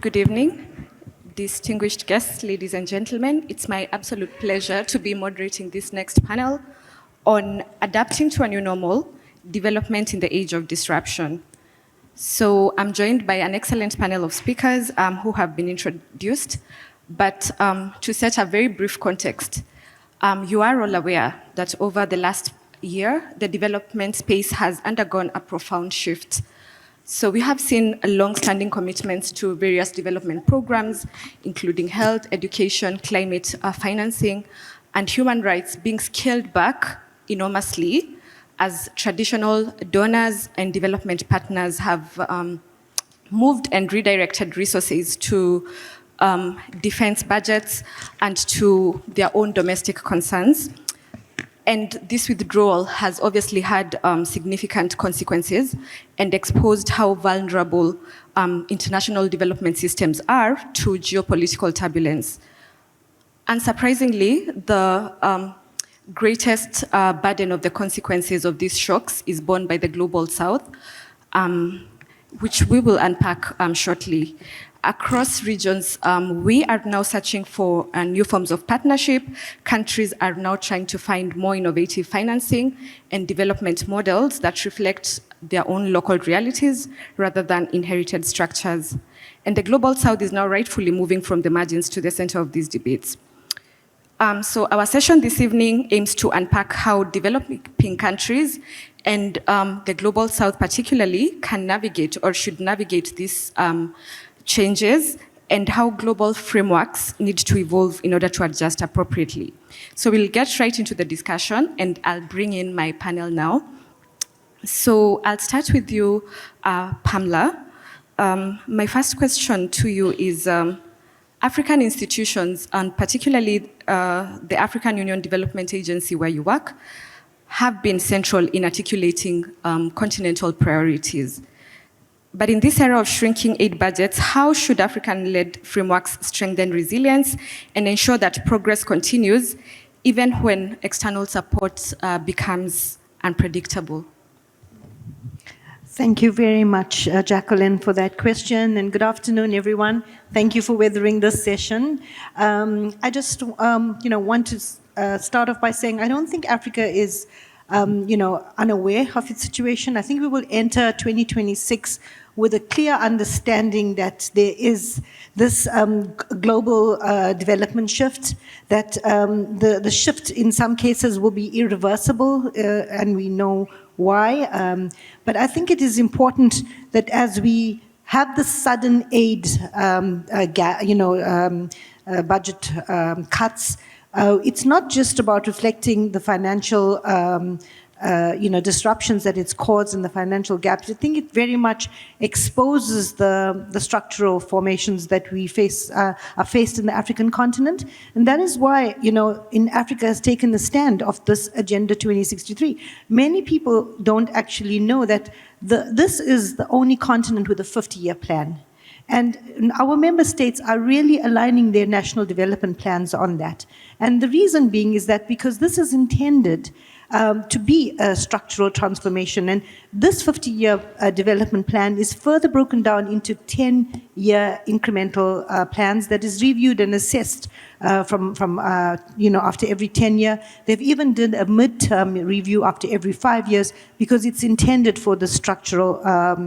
Good evening, distinguished guests, ladies and gentlemen. It's my absolute pleasure to be moderating this next panel on adapting to a new normal, development in the age of disruption. So I'm joined by an excellent panel of speakers who have been introduced, but to set a very brief context, you are all aware that over the last year, the development space has undergone a profound shift. So we have seen a long-standing commitments to various development programs, including health, education, climate financing, and human rights being scaled back enormously as traditional donors and development partners have moved and redirected resources to defense budgets and to their own domestic concerns. And this withdrawal has obviously had significant consequences and exposed how vulnerable international development systems are to geopolitical turbulence. Unsurprisingly, the greatest burden of the consequences of these shocks is borne by the global south, which we will unpack shortly. Across regions, we are now searching for new forms of partnership. Countries are now trying to find more innovative financing and development models that reflect their own local realities rather than inherited structures. And the global south is now rightfully moving from the margins to the center of these debates. So our session this evening aims to unpack how developing countries and the global south particularly can navigate or should navigate these changes and how global frameworks need to evolve in order to adjust appropriately. So we'll get right into the discussion and I'll bring in my panel now. So I'll start with you, Pamela. My first question to you is, African institutions, and particularly the African Union Development Agency where you work, have been central in articulating continental priorities. But in this era of shrinking aid budgets, how should African-led frameworks strengthen resilience and ensure that progress continues even when external support becomes unpredictable? Thank you very much, Jacqueline, for that question, and good afternoon, everyone. Thank you for weathering this session. I just want to start off by saying I don't think Africa is unaware of its situation. I think we will enter 2026 with a clear understanding that there is this global development shift, that the shift in some cases will be irreversible, and we know why. But I think it is important that as we have the sudden aid budget cuts, it's not just about reflecting the financial disruptions that it's caused in the financial gaps. I think it very much exposes the structural formations that we face are faced in the African continent, and that is why in Africa has taken the stand of this Agenda 2063. Many people don't actually know that this is the only continent with a 50-year plan. And our member states are really aligning their national development plans on that. And the reason being is that because this is intended to be a structural transformation. And this 50-year development plan is further broken down into 10-year incremental plans that is reviewed and assessed from after every 10 years. They've even done a midterm review after every 5 years because it's intended for the structural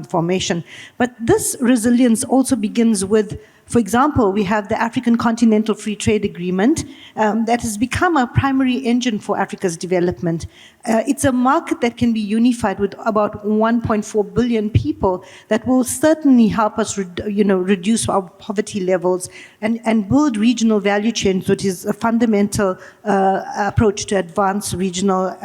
formation. But this resilience also begins with, for example, we have the African Continental Free Trade Agreement that has become a primary engine for Africa's development. It's a market that can be unified with about 1.4 billion people that will certainly help us reduce our poverty levels and build regional value chains, which is a fundamental approach to advance regional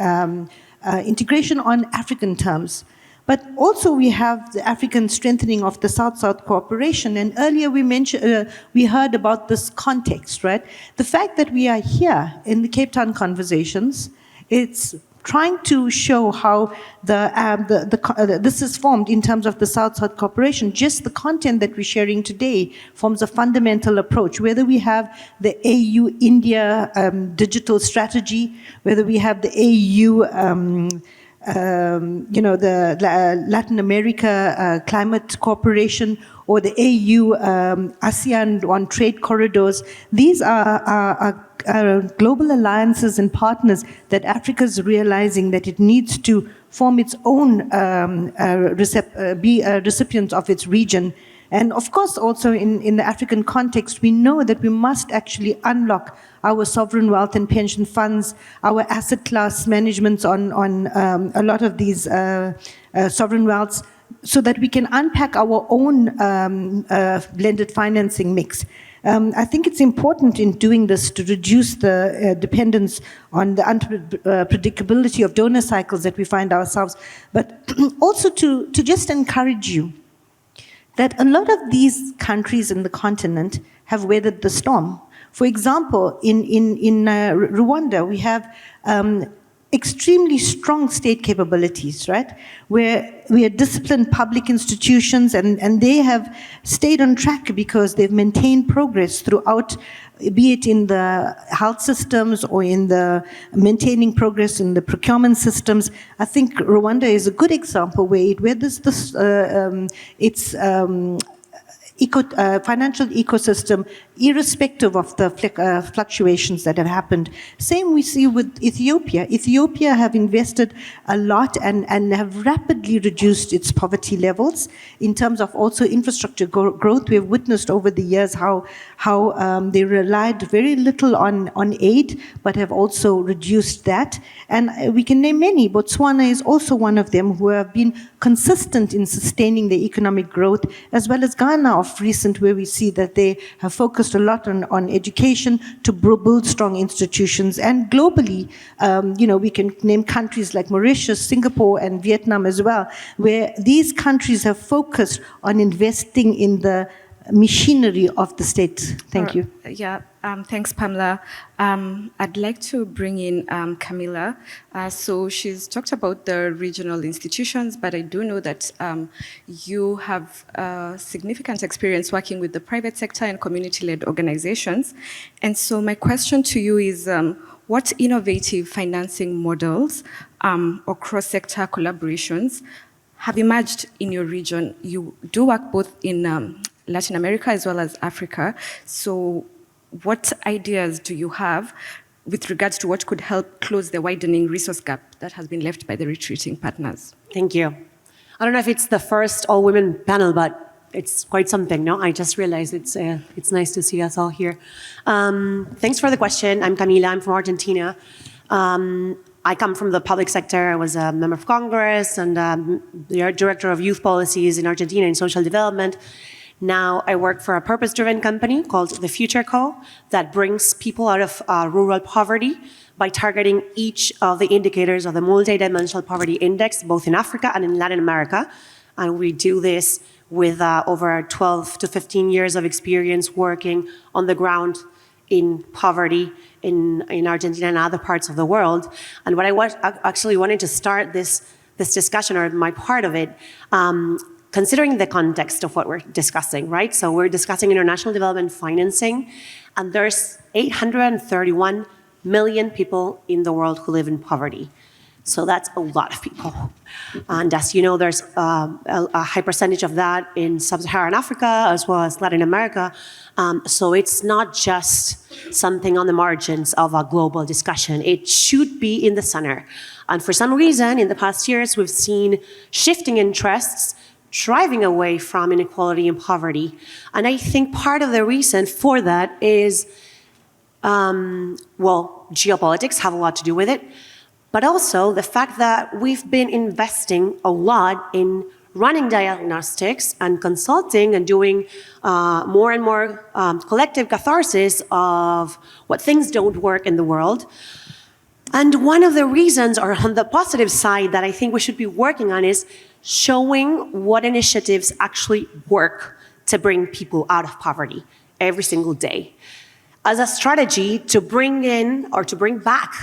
integration on African terms. But also we have the African strengthening of the South-South cooperation. And earlier we heard about this context, right? The fact that we are here in the Cape Town conversations, it's trying to show how this is formed in terms of the South-South cooperation. Just the content that we're sharing today forms a fundamental approach, whether we have the AU-India digital strategy, whether we have the AU the Latin America Climate Corporation, or the AU ASEAN on trade corridors. These are global alliances and partners that Africa is realizing that it needs to form its own, be a recipient of its region. And of course, also in the African context, we know that we must actually unlock our sovereign wealth and pension funds, our asset class managements on a lot of these sovereign wealths, so that we can unpack our own blended financing mix. I think it's important in doing this to reduce the dependence on the unpredictability of donor cycles that we find ourselves, but also to just encourage you that a lot of these countries in the continent have weathered the storm. For example, in Rwanda, we have extremely strong state capabilities, right? Where we are disciplined public institutions, and they have stayed on track because they've maintained progress throughout, be it in the health systems or in the maintaining progress in the procurement systems. I think Rwanda is a good example where its financial ecosystem, irrespective of the fluctuations that have happened. Same we see with Ethiopia. Ethiopia have invested a lot and have rapidly reduced its poverty levels. In terms of also infrastructure growth, we have witnessed over the years how they relied very little on aid, but have also reduced that. And we can name many. Botswana is also one of them who have been consistent in sustaining the economic growth, as well as Ghana of recent, where we see that they have focused a lot on education to build strong institutions. And globally, we can name countries like Mauritius, Singapore, and Vietnam as well, where these countries have focused on investing in the machinery of the state. Thank you. Yeah, thanks, Pamela. I'd like to bring in Camilla. So she's talked about the regional institutions, but I do know that you have significant experience working with the private sector and community-led organizations. And so my question to you is, what innovative financing models or cross-sector collaborations have emerged in your region? You do work both in Latin America as well as Africa. So what ideas do you have with regards to what could help close the widening resource gap that has been left by the retreating partners? Thank you. I don't know if it's the first all-women panel, but it's quite something, no? I just realized it's nice to see us all here. Thanks for the question. I'm Camila. I'm from Argentina. I come from the public sector. I was a member of Congress and the director of youth policies in Argentina in social development. Now I work for a purpose-driven company called The Future Co. that brings people out of rural poverty by targeting each of the indicators of the multidimensional poverty index, both in Africa and in Latin America. And we do this with over 12 to 15 years of experience working on the ground in poverty in Argentina and other parts of the world. And what I actually wanted to start this discussion, or my part of it, considering the context of what we're discussing, right? So we're discussing international development financing, and there's 831 million people in the world who live in poverty. So that's a lot of people. And as you know, there's a high percentage of that in sub-Saharan Africa as well as Latin America. So it's not just something on the margins of a global discussion. It should be in the center. And for some reason, in the past years, we've seen shifting interests driving away from inequality and poverty. And I think part of the reason for that is, geopolitics have a lot to do with it, but also the fact that we've been investing a lot in running diagnostics and consulting and doing more and more collective catharsis of what things don't work in the world. And one of the reasons, or on the positive side, that I think we should be working on is showing what initiatives actually work to bring people out of poverty every single day, as a strategy to bring in or to bring back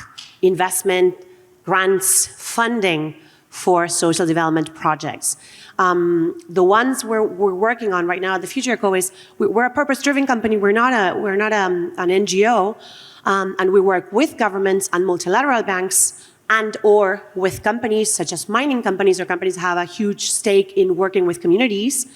investment, grants, funding for social development projects. The ones we're working on right now at the Future Co is we're a purpose-driven company. We're not an NGO, and we work with governments and multilateral banks and or with companies such as mining companies or companies that have a huge stake in working with communities.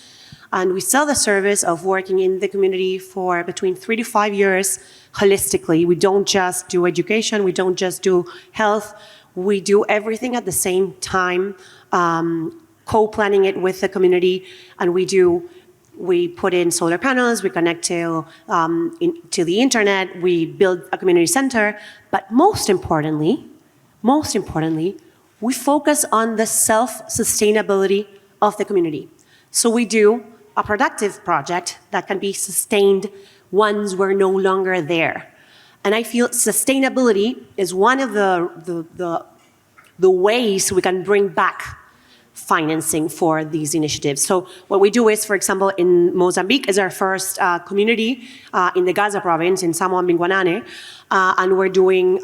And we sell the service of working in the community for between 3 to 5 years holistically. We don't just do education, we don't just do health, we do everything at the same time, co-planning it with the community, and we put in solar panels, we connect to the internet, we build a community center, but most importantly, we focus on the self-sustainability of the community. So we do a productive project that can be sustained once we're no longer there. And I feel sustainability is one of the ways we can bring back financing for these initiatives. So what we do is, for example, in Mozambique is our first community in the Gaza province in Samoa Mbingwanane, and we're doing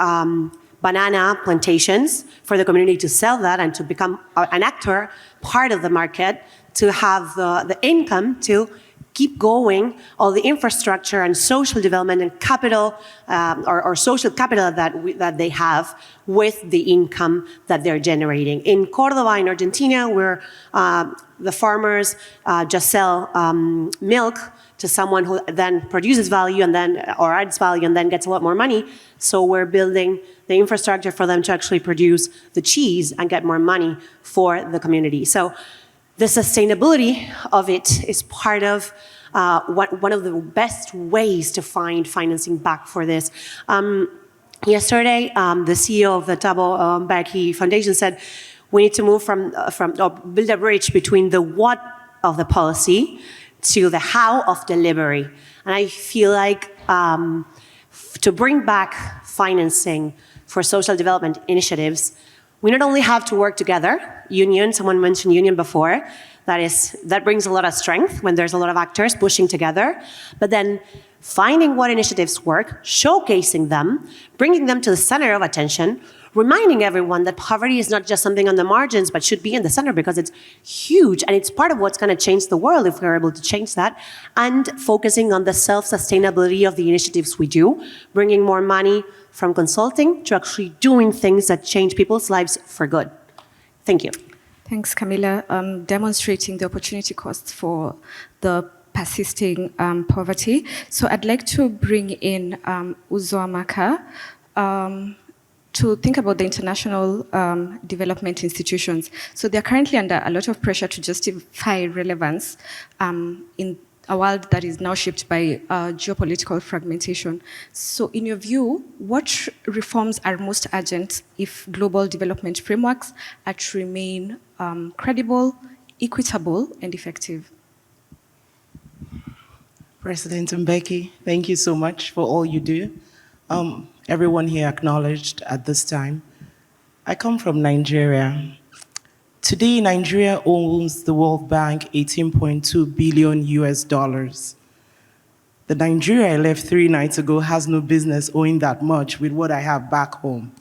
banana plantations for the community to sell that and to become an actor, part of the market, to have the income to keep going, all the infrastructure and social development and capital, or social capital that they have with the income that they're generating. In Cordoba, in Argentina, where the farmers just sell milk to someone who then produces value and then, or adds value and then gets a lot more money. So we're building the infrastructure for them to actually produce the cheese and get more money for the community. So the sustainability of it is part of one of the best ways to find financing back for this. Yesterday, the CEO of the Thabo Mbeki Foundation said we need to move from or build a bridge between the what of the policy to the how of delivery. And I feel like to bring back financing for social development initiatives, we not only have to work together, union, someone mentioned union before, that brings a lot of strength when there's a lot of actors pushing together, but then finding what initiatives work, showcasing them, bringing them to the center of attention, reminding everyone that poverty is not just something on the margins, but should be in the center because it's huge and it's part of what's going to change the world if we're able to change that, and focusing on the self-sustainability of the initiatives we do, bringing more money from consulting to actually doing things that change people's lives for good. Thank you. Thanks, Camilla. Demonstrating the opportunity costs for the persisting poverty. So I'd like to bring in Uzoamaka to think about the international development institutions. So they're currently under a lot of pressure to justify relevance in a world that is now shaped by geopolitical fragmentation. So in your view, what reforms are most urgent if global development frameworks are to remain credible, equitable, and effective? President Mbeki, thank you so much for all you do. Everyone here acknowledged at this time. I come from Nigeria. Today, Nigeria owes the World Bank $18.2 billion US. The Nigeria I left 3 nights ago has no business owing that much with what I have back home.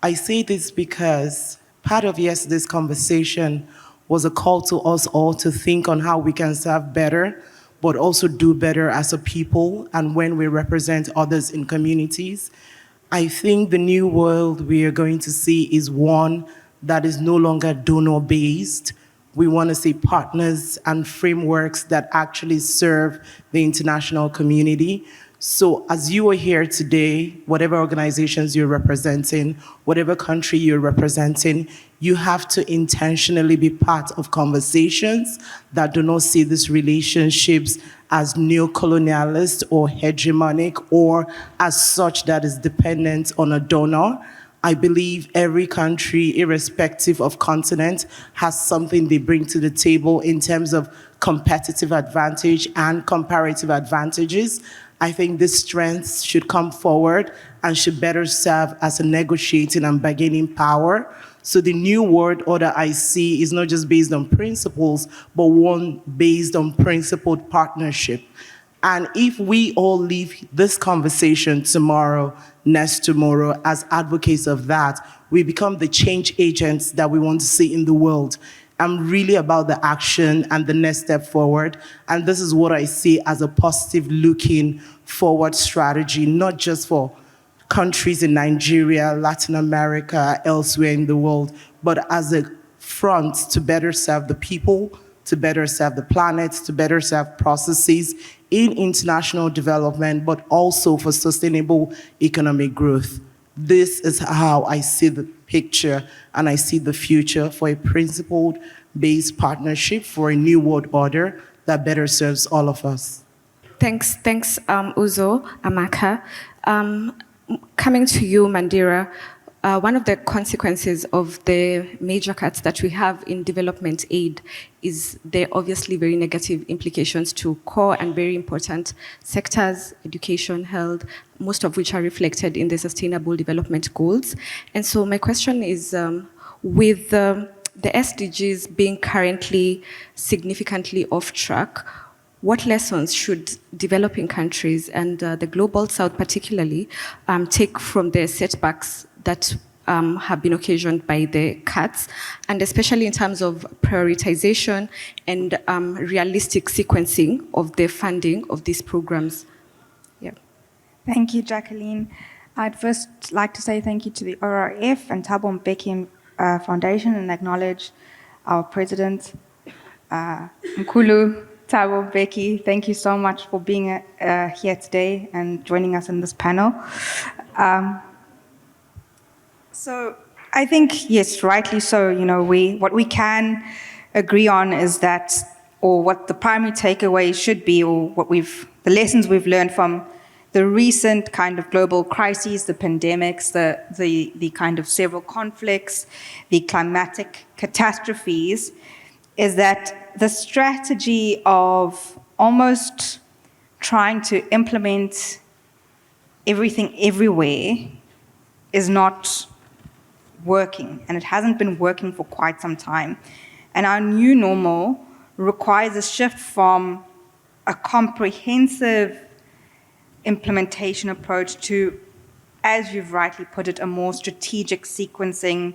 I say this because part of yesterday's conversation was a call to us all to think on how we can serve better, but also do better as a people and when we represent others in communities. I think the new world we are going to see is one that is no longer donor-based. We want to see partners and frameworks that actually serve the international community. So as you are here today, whatever organizations you're representing, whatever country you're representing, you have to intentionally be part of conversations that do not see these relationships as neo-colonialist or hegemonic or as such that is dependent on a donor. I believe every country, irrespective of continent, has something they bring to the table in terms of competitive advantage and comparative advantages. I think these strengths should come forward and should better serve as a negotiating and bargaining power. So the new world order I see is not just based on principles, but one based on principled partnership. And if we all leave this conversation tomorrow, next tomorrow, as advocates of that, we become the change agents that we want to see in the world. I'm really about the action and the next step forward. And this is what I see as a positive looking forward strategy, not just for countries in Nigeria, Latin America, elsewhere in the world, but as a front to better serve the people, to better serve the planet, to better serve processes in international development, but also for sustainable economic growth. This is how I see the picture and I see the future for a principled-based partnership for a new world order that better serves all of us. Thanks, Uzo, Amaka. Coming to you, Mandira, one of the consequences of the major cuts that we have in development aid is the obviously very negative implications to core and very important sectors, education, health, most of which are reflected in the Sustainable Development Goals. And so my question is, with the SDGs being currently significantly off track, what lessons should developing countries and the Global South particularly take from the setbacks that have been occasioned by the cuts, and especially in terms of prioritization and realistic sequencing of the funding of these programs? Yeah. Thank you, Jacqueline. I'd first like to say thank you to the ORF and Thabo Mbeki Foundation and acknowledge our president, Mkulu Thabo Mbeki. Thank you so much for being here today and joining us in this panel. So I think, yes, rightly so, what we can agree on is that, or what the primary takeaway should be, or the lessons we've learned from the recent kind of global crises, the pandemics, the kind of several conflicts, the climatic catastrophes, is that the strategy of almost trying to implement everything everywhere is not working, and it hasn't been working for quite some time. And our new normal requires a shift from a comprehensive implementation approach to, as you've rightly put it, a more strategic sequencing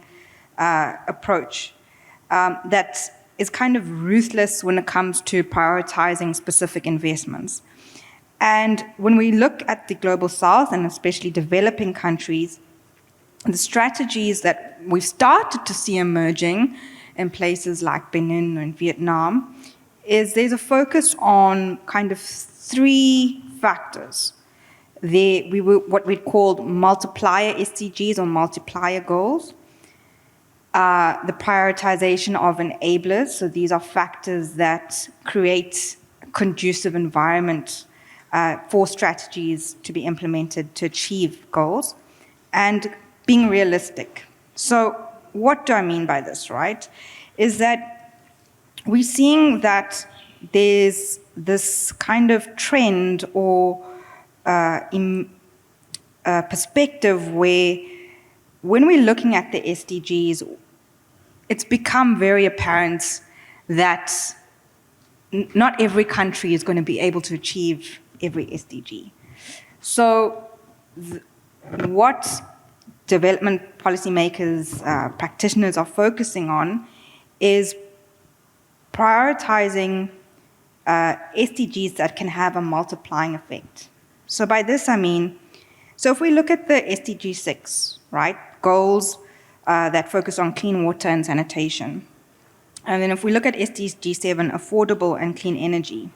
approach that is kind of ruthless when it comes to prioritizing specific investments. And when we look at the Global South, and especially developing countries, the strategies that we've started to see emerging in places like Benin and Vietnam is there's a focus on kind of three factors. What we'd called multiplier SDGs or multiplier goals, the prioritization of enablers, so these are factors that create a conducive environment for strategies to be implemented to achieve goals, and being realistic. So what do I mean by this, right? Is that we're seeing that there's this kind of trend or perspective where when we're looking at the SDGs, it's become very apparent that not every country is going to be able to achieve every SDG. So what development policymakers, practitioners are focusing on is prioritizing SDGs that can have a multiplying effect. So by this I mean, so if we look at the SDG 6, right, goals that focus on clean water and sanitation, and then if we look at SDG 7, affordable and clean energy,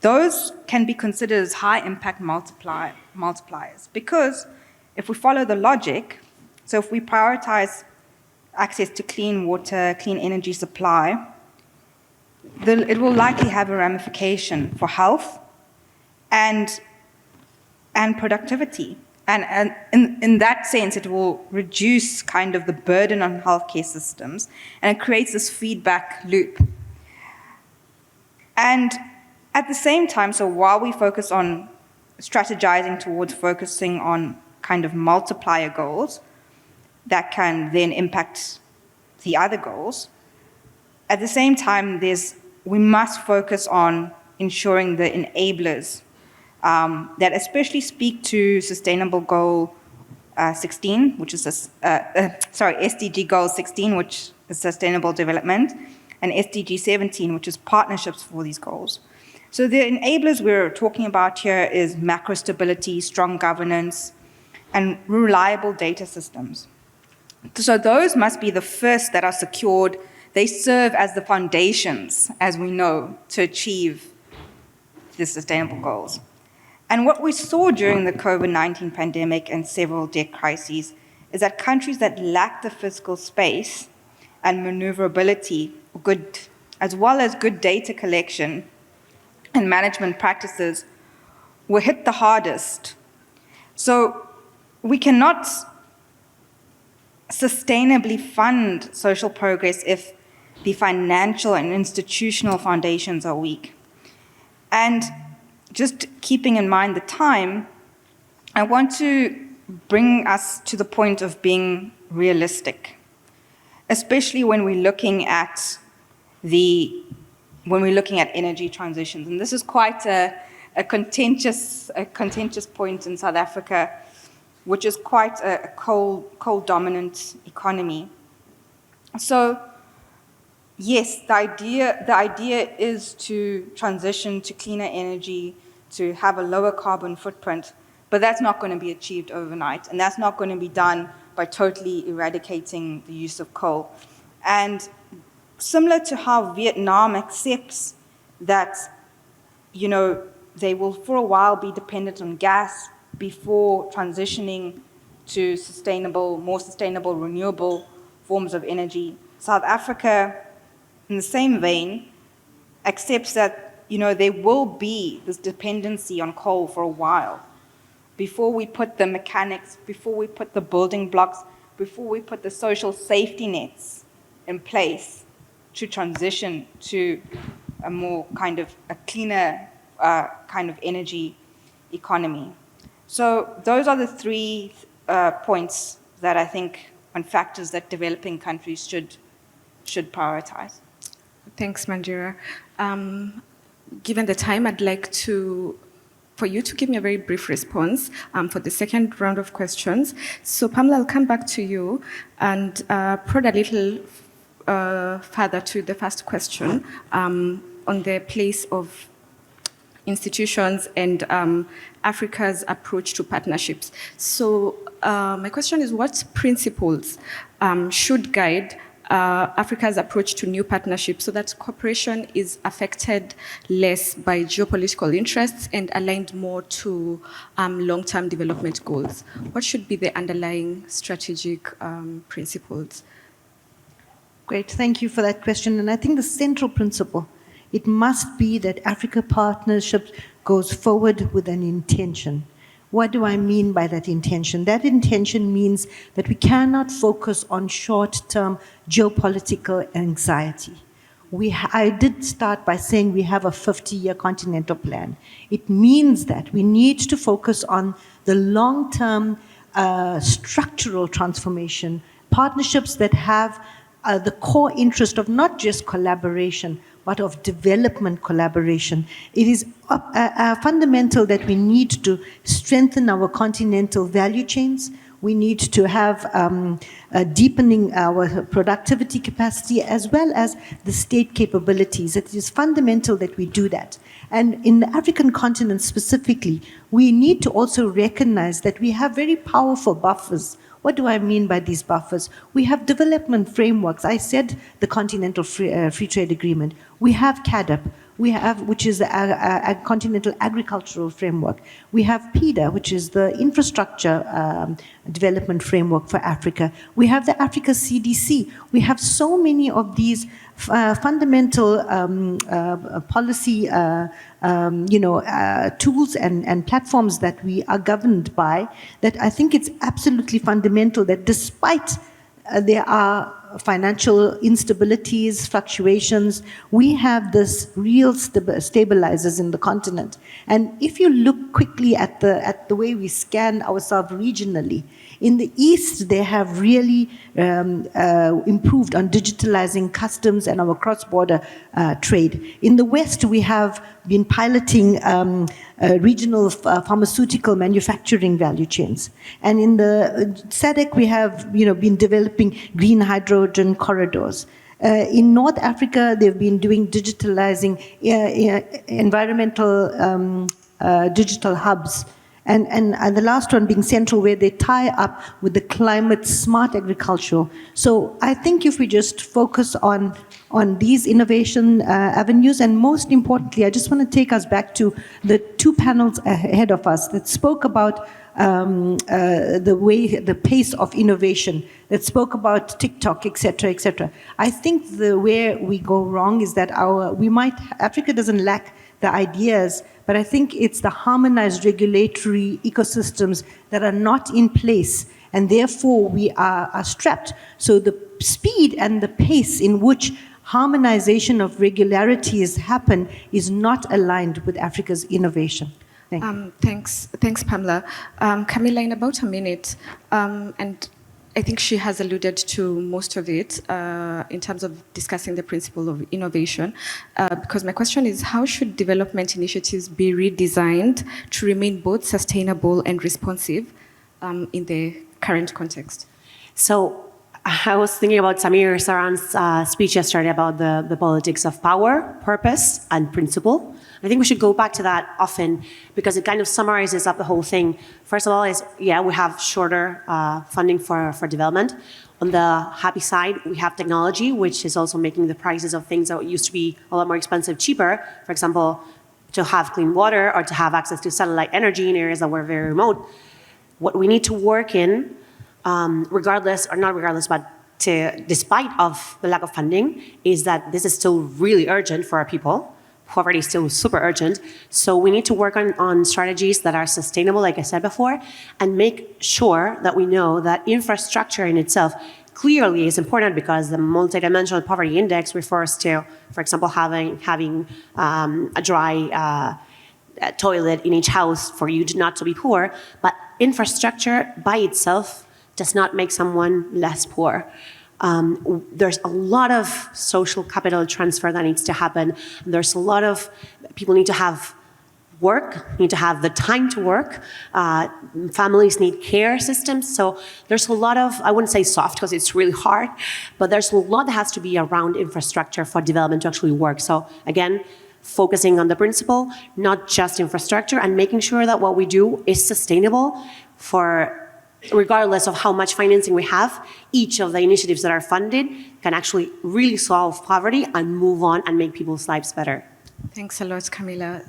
those can be considered as high impact multipliers, because if we follow the logic, so if we prioritize access to clean water, clean energy supply, it will likely have a ramification for health and productivity. And in that sense, it will reduce kind of the burden on healthcare systems, and it creates this feedback loop. And at the same time, so while we focus on strategizing towards focusing on kind of multiplier goals that can then impact the other goals, at the same time, we must focus on ensuring the enablers that especially speak to Sustainable Goal 16, which is SDG Goal 16, which is Sustainable Development, and SDG 17, which is partnerships for these goals. So the enablers we're talking about here is macro stability, strong governance, and reliable data systems. So those must be the first that are secured. They serve as the foundations, as we know, to achieve the sustainable goals. And what we saw during the COVID-19 pandemic and several debt crises is that countries that lack the fiscal space and maneuverability, as well as good data collection and management practices, were hit the hardest. So we cannot sustainably fund social progress if the financial and institutional foundations are weak. And just keeping in mind the time, I want to bring us to the point of being realistic, especially when we're looking at energy transitions. And this is quite a contentious point in South Africa, which is quite a coal-dominant economy. So, yes, the idea is to transition to cleaner energy, to have a lower carbon footprint, but that's not going to be achieved overnight, and that's not going to be done by totally eradicating the use of coal. And similar to how Vietnam accepts that, they will for a while be dependent on gas before transitioning to more sustainable, renewable forms of energy, South Africa, in the same vein, accepts that there will be this dependency on coal for a while before we put the mechanics, before we put the building blocks, before we put the social safety nets in place to transition to a more a cleaner kind of energy economy. So those are the three points that I think on factors that developing countries should prioritize. Thanks, Manjira. Given the time, I'd like for you to give me a very brief response for the second round of questions. So Pamela, I'll come back to you and prod a little further to the first question on the place of institutions and Africa's approach to partnerships. So my question is, what principles should guide Africa's approach to new partnerships so that cooperation is affected less by geopolitical interests and aligned more to long-term development goals? What should be the underlying strategic principles? Great, thank you for that question. And I think the central principle, it must be that Africa partnership goes forward with an intention. What do I mean by that intention? That intention means that we cannot focus on short-term geopolitical anxiety. I did start by saying we have a 50-year continental plan. It means that we need to focus on the long-term structural transformation, partnerships that have the core interest of not just collaboration, but of development collaboration. It is fundamental that we need to strengthen our continental value chains. We need to have deepening our productivity capacity as well as the state capabilities. It is fundamental that we do that. And in the African continent specifically, we need to also recognize that we have very powerful buffers. What do I mean by these buffers? We have development frameworks. I said the Continental Free Trade Agreement. We have CADP, which is a continental agricultural framework. We have PIDA, which is the infrastructure development framework for Africa. We have the Africa CDC. We have so many of these fundamental policy tools and platforms that we are governed by, that I think it's absolutely fundamental that despite there are financial instabilities, fluctuations, we have this real stabilizers in the continent. And if you look quickly at the way we scan ourselves regionally, in the East, they have really improved on digitalizing customs and our cross-border trade. In the West, we have been piloting regional pharmaceutical manufacturing value chains. And in the SADC, we have been developing green hydrogen corridors. In North Africa, they've been doing digitalizing environmental digital hubs. And the last one being central, where they tie up with the climate smart agricultural. So I think if we just focus on these innovation avenues, and most importantly, I just want to take us back to the two panels ahead of us that spoke about the pace of innovation, that spoke about TikTok, et cetera. I think where we go wrong is that Africa doesn't lack the ideas, but I think it's the harmonized regulatory ecosystems that are not in place, and therefore we are strapped. So the speed and the pace in which harmonization of regularities happen is not aligned with Africa's innovation. Thank you. Thanks, Pamela. Camilla, in about a minute, and I think she has alluded to most of it in terms of discussing the principle of innovation, because my question is, how should development initiatives be redesigned to remain both sustainable and responsive in the current context? So I was thinking about Samir Saran's speech yesterday about the politics of power, purpose, and principle. I think we should go back to that often because it kind of summarizes up the whole thing. First of all, we have shorter funding for development. On the happy side, we have technology, which is also making the prices of things that used to be a lot more expensive cheaper. For example, to have clean water or to have access to satellite energy in areas that were very remote. What we need to work in, despite of the lack of funding, is that this is still really urgent for our people. Poverty is still super urgent. So we need to work on strategies that are sustainable, like I said before, and make sure that we know that infrastructure in itself clearly is important because the multidimensional poverty index refers to, for example, having a dry toilet in each house for you not to be poor. But infrastructure by itself does not make someone less poor. There's a lot of social capital transfer that needs to happen. There's a lot of people need to have work, need to have the time to work. Families need care systems. So there's a lot of, I wouldn't say soft because it's really hard, but there's a lot that has to be around infrastructure for development to actually work. So again, focusing on the principle, not just infrastructure, and making sure that what we do is sustainable regardless of how much financing we have. Each of the initiatives that are funded can actually really solve poverty and move on and make people's lives better. Thanks a lot, Camilla.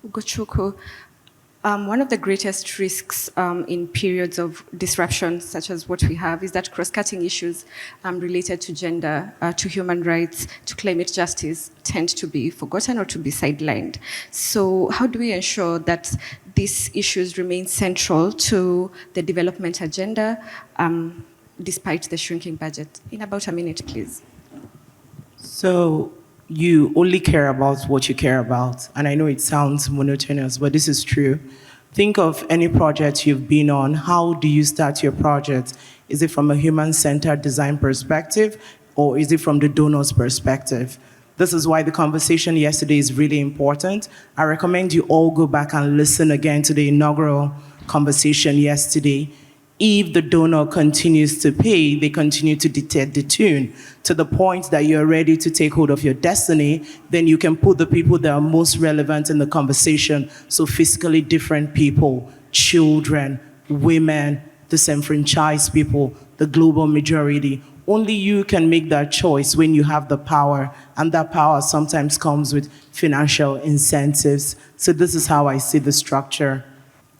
Ugochukwu, one of the greatest risks in periods of disruption, such as what we have, is that cross-cutting issues related to gender, to human rights, to climate justice tend to be forgotten or to be sidelined. So how do we ensure that these issues remain central to the development agenda despite the shrinking budget? In about a minute, please. So you only care about what you care about. And I know it sounds monotonous, but this is true. Think of any project you've been on. How do you start your project? Is it from a human-centered design perspective, or is it from the donor's perspective? This is why the conversation yesterday is really important. I recommend you all go back and listen again to the inaugural conversation yesterday. If the donor continues to pay, they continue to dictate the tune to the point that you're ready to take hold of your destiny, then you can put the people that are most relevant in the conversation. So physically different people, children, women, disenfranchised people, the global majority. Only you can make that choice when you have the power, and that power sometimes comes with financial incentives. So this is how I see the structure.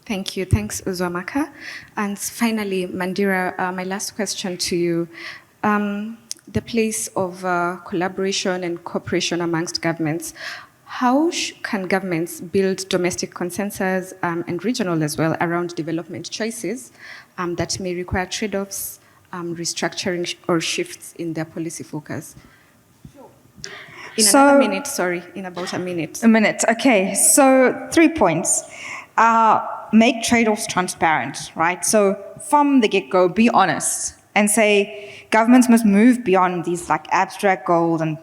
Thank you. Thanks, Uzwamaka. And finally, Mandira, my last question to you. The place of collaboration and cooperation amongst governments. How can governments build domestic consensus and regional as well around development choices that may require trade-offs, restructuring or shifts in their policy focus? In about a minute. A minute, okay. So 3 points. Make trade-offs transparent, right? So from the get-go, be honest and say governments must move beyond these like abstract goals and,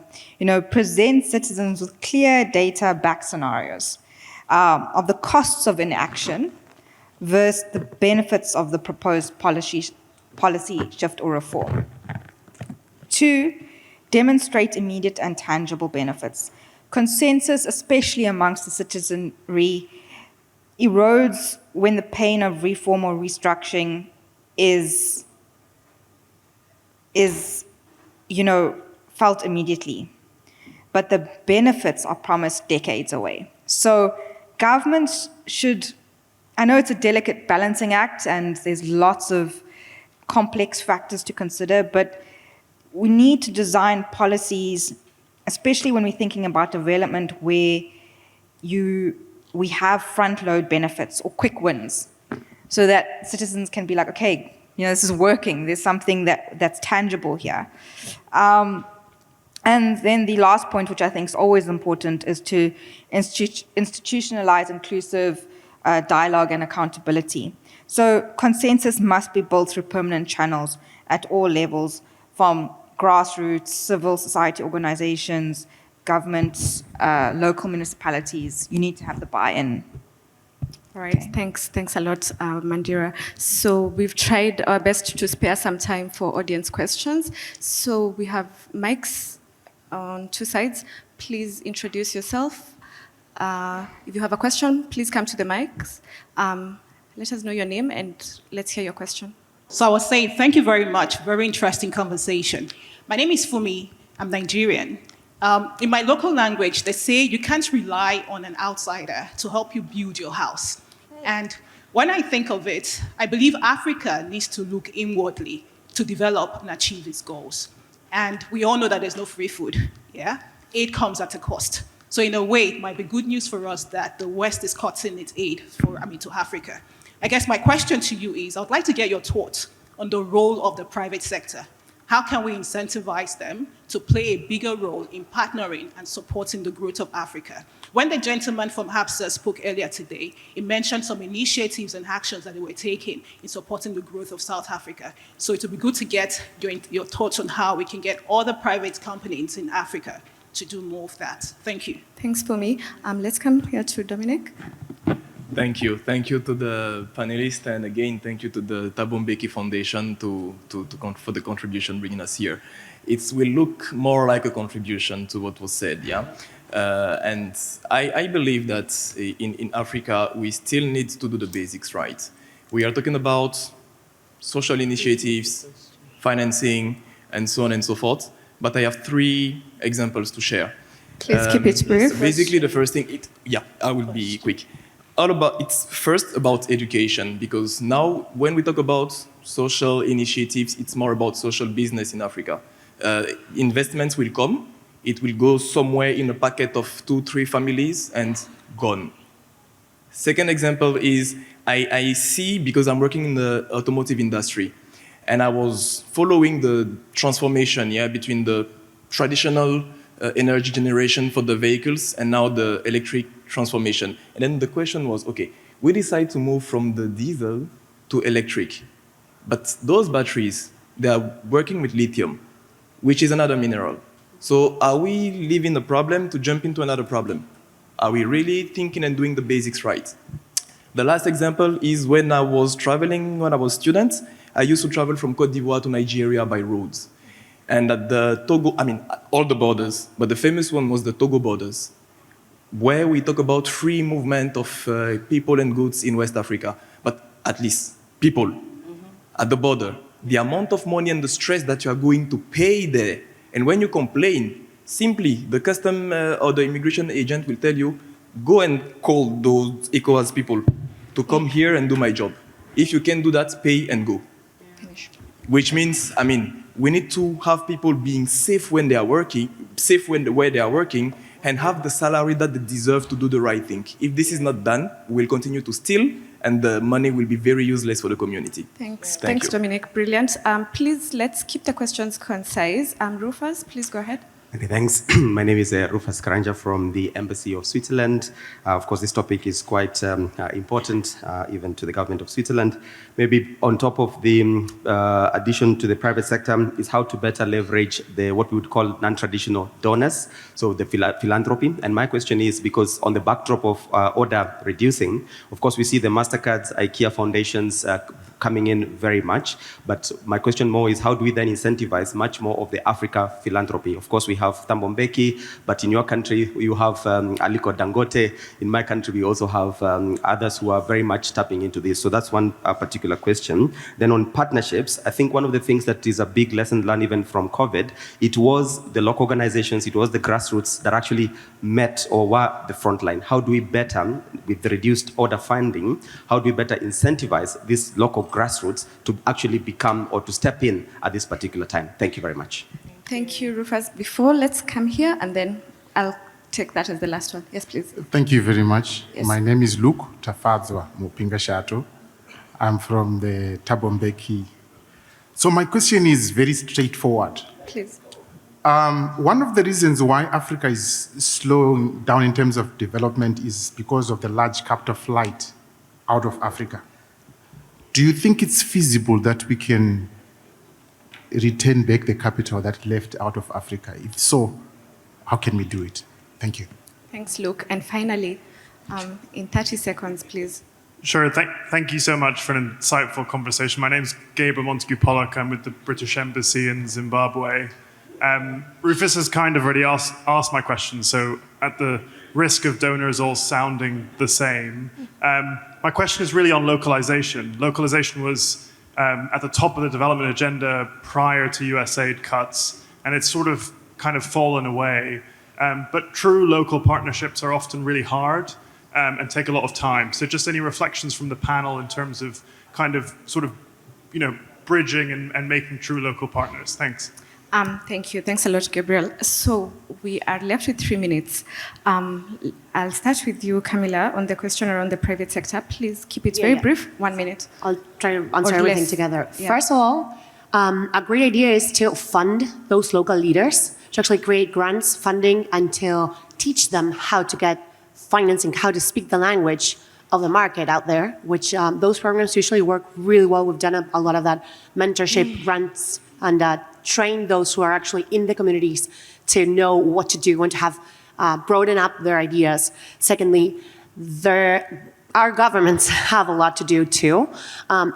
present citizens with clear data-backed scenarios of the costs of inaction versus the benefits of the proposed policy shift or reform. 2, demonstrate immediate and tangible benefits. Consensus, especially amongst the citizenry, erodes when the pain of reform or restructuring is felt immediately, but the benefits are promised decades away. So governments should, I know it's a delicate balancing act and there's lots of complex factors to consider, but we need to design policies, especially when we're thinking about development, where we have front-load benefits or quick wins, so that citizens can be like, okay, this is working. There's something that's tangible here. And then the last point, which I think is always important, is to institutionalize inclusive dialogue and accountability. So consensus must be built through permanent channels at all levels, from grassroots, civil society organizations, governments, local municipalities. You need to have the buy-in. All right, thanks a lot, Mandira. So we've tried our best to spare some time for audience questions. So we have mics on two sides. Please introduce yourself. If you have a question, please come to the mics. Let us know your name and let's hear your question. So I was saying, thank you very much. Very interesting conversation. My name is Fumi. I'm Nigerian. In my local language, they say you can't rely on an outsider to help you build your house. And when I think of it, I believe Africa needs to look inwardly to develop and achieve its goals. And we all know that there's no free food. Yeah? Aid comes at a cost. So in a way, it might be good news for us that the West is cutting its aid to Africa. I guess my question to you is, I would like to get your thoughts on the role of the private sector. How can we incentivize them to play a bigger role in partnering and supporting the growth of Africa? When the gentleman from HAPSA spoke earlier today, he mentioned some initiatives and actions that they were taking in supporting the growth of South Africa. So it would be good to get your thoughts on how we can get other private companies in Africa to do more of that. Thank you. Thanks, Fumi. Let's come here to Dominic. Thank you. Thank you to the panelists, and again, thank you to the Thabo Mbeki Foundation for the contribution bringing us here. It will look more like a contribution to what was said, yeah? And I believe that in Africa, we still need to do the basics right. We are talking about social initiatives, financing, and so on and so forth, but I have 3 examples to share. Please keep it brief. So basically, the first thing, I will be quick. It's first about education, because now when we talk about social initiatives, it's more about social business in Africa. Investments will come, it will go somewhere in a packet of 2-3 families and gone. Second example is, I see, because I'm working in the automotive industry, and I was following the transformation between the traditional energy generation for the vehicles and now the electric transformation. And then the question was, okay, we decide to move from the diesel to electric. But those batteries, they are working with lithium, which is another mineral. So are we leaving a problem to jump into another problem? Are we really thinking and doing the basics right? The last example is when I was traveling, when I was a student, I used to travel from Côte d'Ivoire to Nigeria by roads. And at the Togo, all the borders, but the famous one was the Togo borders, where we talk about free movement of people and goods in West Africa, but at least people at the border. The amount of money and the stress that you are going to pay there, and when you complain, simply the custom or the immigration agent will tell you, go and call those ECOWAS people to come here and do my job. If you can do that, pay and go. Which means, we need to have people being safe when they are working, where they are working, and have the salary that they deserve to do the right thing. If this is not done, we'll continue to steal, and the money will be very useless for the community. Thanks. Thank Thanks, you. Dominic. Brilliant. Please, let's keep the questions concise. Rufus, please go ahead. Okay, thanks. My name is Rufus Karanja from the Embassy of Switzerland. Of course, this topic is quite important, even to the government of Switzerland. Maybe on top of the addition to the private sector is how to better leverage what we would call non-traditional donors, so the philanthropy. And my question is, because on the backdrop of order reducing, of course, we see the MasterCards, IKEA foundations coming in very much. But my question more is, how do we then incentivize much more of the Africa philanthropy? Of course, we have have Thabo Mbeki, but in your country, you have Aliko Dangote. In my country, we also have others who are very much tapping into this. So that's one particular question. Then on partnerships, I think one of the things that is a big lesson learned even from COVID, it was the local organizations, it was the grassroots that actually met or were the front line. How do we better, with the reduced order funding, how do we better incentivize these local grassroots to actually become or to step in at this particular time? Thank you very much. Thank you, Rufus. Before, let's come here, and then I'll take that as the last one. Yes, please. Thank you very much. Yes. My name is Luke Tafadzwa Mupinga Shato. I'm from the Thabo Mbeki. So my question is very straightforward. Please. One of the reasons why Africa is slowing down in terms of development is because of the large capital flight out of Africa. Do you think it's feasible that we can return back the capital that left out of Africa? If so, how can we do it? Thank you. Thanks, Luke. And finally, in 30 seconds, please. Sure. Thank you so much for an insightful conversation. My name is Gabriel Montague-Pollock. I'm with the British Embassy in Zimbabwe. Rufus has kind of already asked my question, so at the risk of donors all sounding the same, my question is really on localization. Localization was at the top of the development agenda prior to US aid cuts, and it's sort of kind of fallen away. But true local partnerships are often really hard and take a lot of time. So just any reflections from the panel in terms of kind of sort of, bridging and making true local partners. Thanks. Thank you. Thanks a lot, Gabriel. So we are left with 3 minutes. I'll start with you, Camilla, on the question around the private sector. Please keep it very brief, 1 minute. I'll try to answer Or everything less. together. Yeah. First of all, a great idea is to fund those local leaders, to actually create grants, funding, and to teach them how to get financing, how to speak the language of the market out there, which those programs usually work really well. We've done a lot of that mentorship grants and train those who are actually in the communities to know what to do and to have broaden up their ideas. Secondly, our governments have a lot to do too.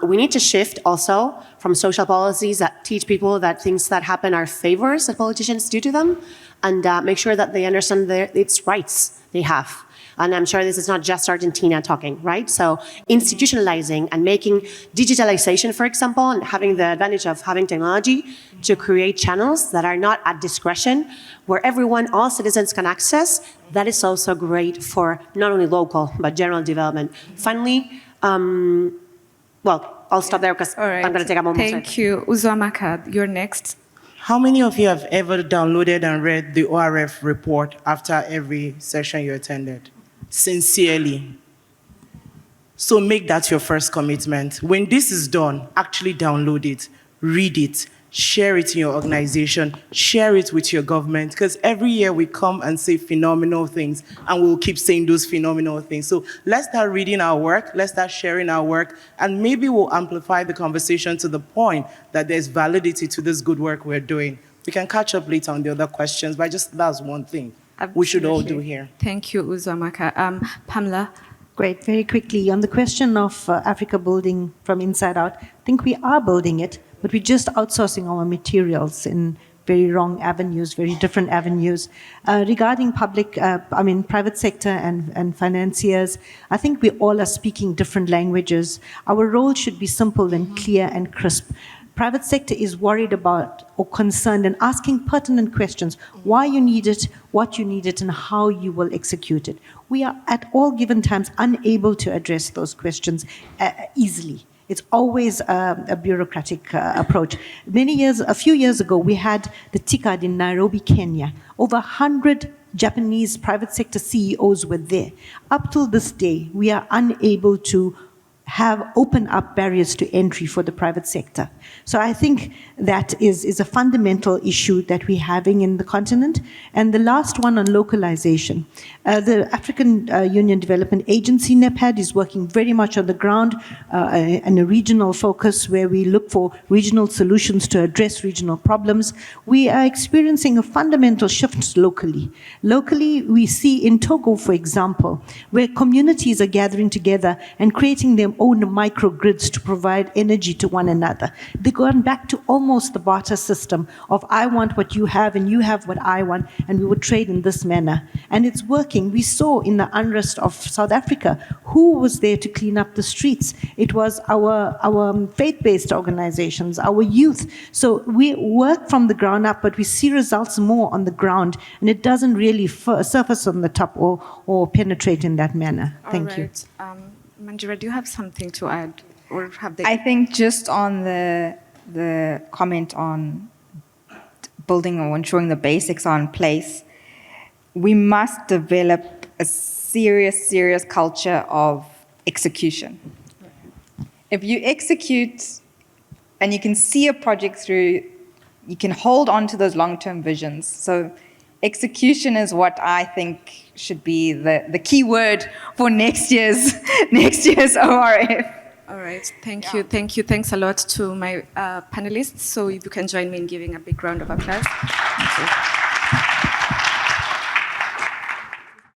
We need to shift also from social policies that teach people that things that happen are favors that politicians do to them, and make sure that they understand its rights they have. And I'm sure this is not just Argentina talking, right? So institutionalizing and making digitalization, for example, and having the advantage of having technology to create channels that are not at discretion, where all citizens can access, that is also great for not only local, but general development. Finally, I'll stop there because I'm going to take a moment. Thank you. Uzwamaka, you're next. How many of you have ever downloaded and read the ORF report after every session you attended? Sincerely. So make that your first commitment. When this is done, actually download it, read it, share it in your organization, share it with your government, because every year we come and say phenomenal things, and we'll keep saying those phenomenal things. So let's start reading our work, let's start sharing our work, and maybe we'll amplify the conversation to the point that there's validity to this good work we're doing. We can catch up later on the other questions, but that's one thing we should all do here. Thank you, Uzwamaka. Pamela? Great. Very quickly, on the question of Africa building from inside out, I think we are building it, but we're just outsourcing our materials in very wrong avenues, very different avenues. Regarding private sector and financiers, I think we all are speaking different languages. Our role should be simple and clear and crisp. Private sector is worried about or concerned and asking pertinent questions, why you need it, what you need it, and how you will execute it. We are at all given times unable to address those questions easily. It's always a bureaucratic approach. A few years ago, we had the TICAD in Nairobi, Kenya. Over 100 Japanese private sector CEOs were there. Up till this day, we are unable to open up barriers to entry for the private sector. So I think that is a fundamental issue that we're having in the continent. And the last one on localization. The African Union Development Agency, NEPAD, is working very much on the ground in a regional focus where we look for regional solutions to address regional problems. We are experiencing a fundamental shift locally. Locally, we see in Togo, for example, where communities are gathering together and creating their own own microgrids to provide energy to one another. They've gone back to almost the barter system of I want what you have and you have what I want, and we would trade in this manner. And it's working. We saw in the unrest of South Africa who was there to clean up the streets. It was our faith-based organizations, our youth. So we work from the ground up, but we see results more on the ground, and it doesn't really surface on the top or penetrate in that manner. Thank you. Manjira, do you have something to add? Or have they... I think just on the comment on building or ensuring the basics are in place, we must develop a serious culture of execution. If you execute and you can see a project through, you can hold on to those long-term visions. So execution is what I think should be the key word for next year's ORF. All right, thank you. Thanks a lot to my panelists. So if you can join me in giving a big round of applause. Thank you.